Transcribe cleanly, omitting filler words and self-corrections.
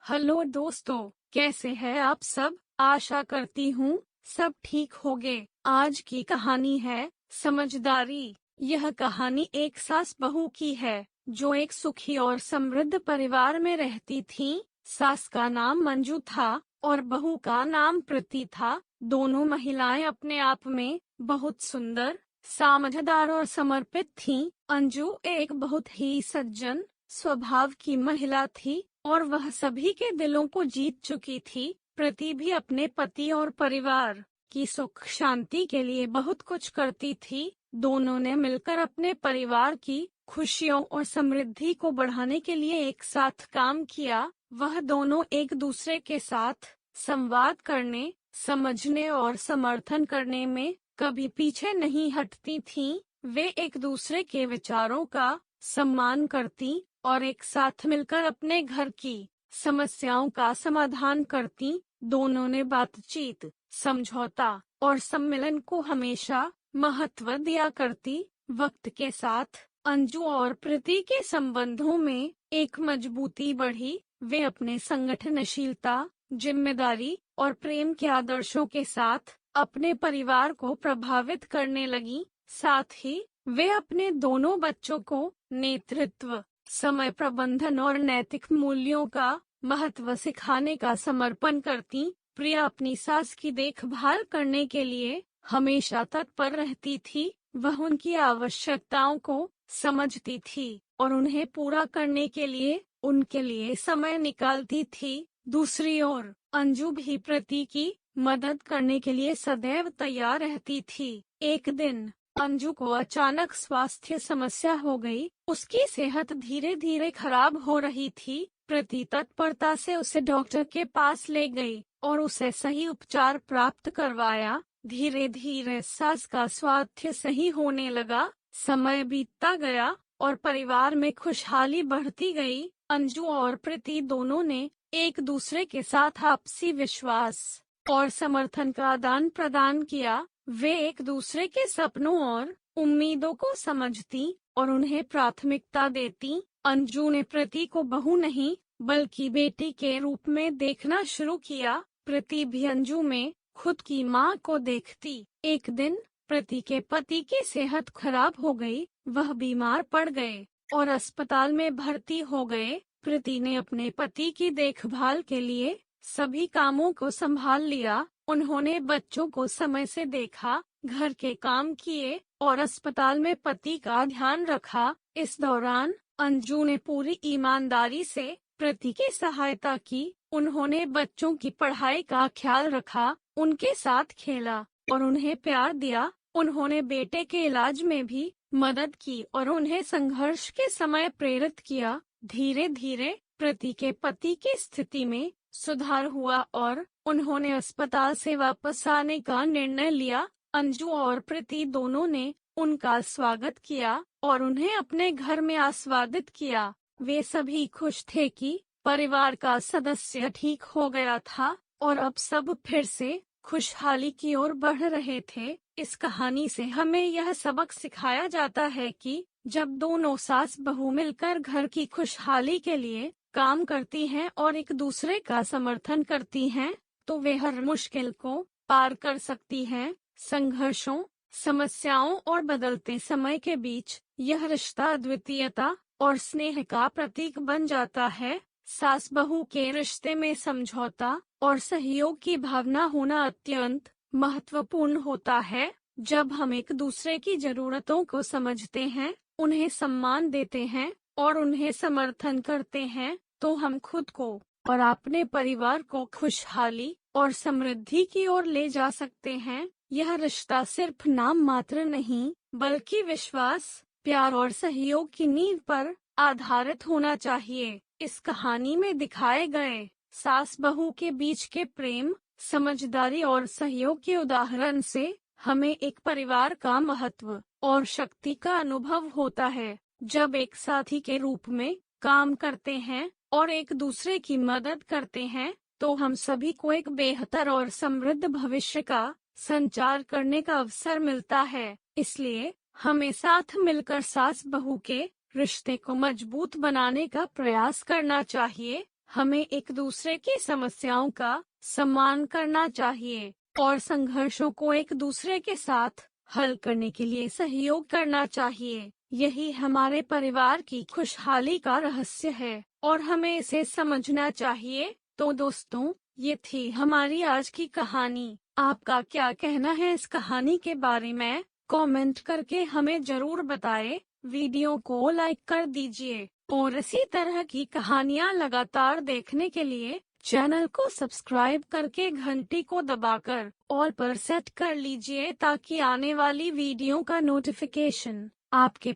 Hello दोस्तों, कैसे हैं आप सब। आशा करती हूँ सब ठीक होंगे। आज की कहानी है समझदारी। यह कहानी एक सास बहू की है जो एक सुखी और समृद्ध परिवार में रहती थीं। सास का नाम मंजू था और बहू का नाम प्रीति था। दोनों महिलाएं अपने आप में बहुत सुंदर, समझदार और समर्पित थीं। अंजू एक बहुत ही सज्जन स्वभाव की महिला थी और वह सभी के दिलों को जीत चुकी थी। प्रीति भी अपने पति और परिवार की सुख शांति के लिए बहुत कुछ करती थी। दोनों ने मिलकर अपने परिवार की खुशियों और समृद्धि को बढ़ाने के लिए एक साथ काम किया। वह दोनों एक दूसरे के साथ संवाद करने, समझने और समर्थन करने में कभी पीछे नहीं हटती थीं। वे एक दूसरे के विचारों का सम्मान करती और एक साथ मिलकर अपने घर की समस्याओं का समाधान करती। दोनों ने बातचीत, समझौता और सम्मेलन को हमेशा महत्व दिया करती। वक्त के साथ अंजू और प्रीति के संबंधों में एक मजबूती बढ़ी। वे अपने संगठनशीलता, जिम्मेदारी और प्रेम के आदर्शों के साथ अपने परिवार को प्रभावित करने लगी। साथ ही वे अपने दोनों बच्चों को नेतृत्व, समय प्रबंधन और नैतिक मूल्यों का महत्व सिखाने का समर्पण करती। प्रिया अपनी सास की देखभाल करने के लिए हमेशा तत्पर रहती थी। वह उनकी आवश्यकताओं को समझती थी और उन्हें पूरा करने के लिए उनके लिए समय निकालती थी। दूसरी ओर अंजू भी प्रीति की मदद करने के लिए सदैव तैयार रहती थी। एक दिन अंजू को अचानक स्वास्थ्य समस्या हो गई। उसकी सेहत धीरे धीरे खराब हो रही थी। प्रीति तत्परता से उसे डॉक्टर के पास ले गई और उसे सही उपचार प्राप्त करवाया। धीरे धीरे सास का स्वास्थ्य सही होने लगा। समय बीतता गया और परिवार में खुशहाली बढ़ती गई। अंजू और प्रीति दोनों ने एक दूसरे के साथ आपसी विश्वास और समर्थन का आदान प्रदान किया। वे एक दूसरे के सपनों और उम्मीदों को समझती और उन्हें प्राथमिकता देती। अंजू ने प्रीति को बहू नहीं बल्कि बेटी के रूप में देखना शुरू किया। प्रीति भी अंजू में खुद की मां को देखती। एक दिन प्रीति के पति की सेहत खराब हो गई। वह बीमार पड़ गए और अस्पताल में भर्ती हो गए। प्रीति ने अपने पति की देखभाल के लिए सभी कामों को संभाल लिया। उन्होंने बच्चों को समय से देखा, घर के काम किए और अस्पताल में पति का ध्यान रखा। इस दौरान अंजू ने पूरी ईमानदारी से प्रीति की सहायता की। उन्होंने बच्चों की पढ़ाई का ख्याल रखा, उनके साथ खेला और उन्हें प्यार दिया। उन्होंने बेटे के इलाज में भी मदद की और उन्हें संघर्ष के समय प्रेरित किया। धीरे धीरे प्रीति के पति की स्थिति में सुधार हुआ और उन्होंने अस्पताल से वापस आने का निर्णय लिया। अंजू और प्रीति दोनों ने उनका स्वागत किया और उन्हें अपने घर में आस्वादित किया। वे सभी खुश थे कि परिवार का सदस्य ठीक हो गया था और अब सब फिर से खुशहाली की ओर बढ़ रहे थे। इस कहानी से हमें यह सबक सिखाया जाता है कि जब दोनों सास बहू मिलकर घर की खुशहाली के लिए काम करती हैं और एक दूसरे का समर्थन करती हैं, तो वे हर मुश्किल को पार कर सकती हैं। संघर्षों, समस्याओं और बदलते समय के बीच यह रिश्ता अद्वितीयता और स्नेह का प्रतीक बन जाता है। सास बहू के रिश्ते में समझौता और सहयोग की भावना होना अत्यंत महत्वपूर्ण होता है। जब हम एक दूसरे की जरूरतों को समझते हैं, उन्हें सम्मान देते हैं और उन्हें समर्थन करते हैं, तो हम खुद को और अपने परिवार को खुशहाली और समृद्धि की ओर ले जा सकते हैं। यह रिश्ता सिर्फ नाम मात्र नहीं, बल्कि विश्वास, प्यार और सहयोग की नींव पर आधारित होना चाहिए। इस कहानी में दिखाए गए सास बहू के बीच के प्रेम, समझदारी और सहयोग के उदाहरण से हमें एक परिवार का महत्व और शक्ति का अनुभव होता है। जब एक साथी के रूप में काम करते हैं और एक दूसरे की मदद करते हैं, तो हम सभी को एक बेहतर और समृद्ध भविष्य का संचार करने का अवसर मिलता है। इसलिए हमें साथ मिलकर सास बहू के रिश्ते को मजबूत बनाने का प्रयास करना चाहिए। हमें एक दूसरे की समस्याओं का सम्मान करना चाहिए और संघर्षों को एक दूसरे के साथ हल करने के लिए सहयोग करना चाहिए। यही हमारे परिवार की खुशहाली का रहस्य है और हमें इसे समझना चाहिए। तो दोस्तों, ये थी हमारी आज की कहानी। आपका क्या कहना है इस कहानी के बारे में? कमेंट करके हमें जरूर बताएं। वीडियो को लाइक कर दीजिए और इसी तरह की कहानियाँ लगातार देखने के लिए चैनल को सब्सक्राइब करके घंटी को दबाकर ऑल पर सेट कर लीजिए ताकि आने वाली वीडियो का नोटिफिकेशन आपके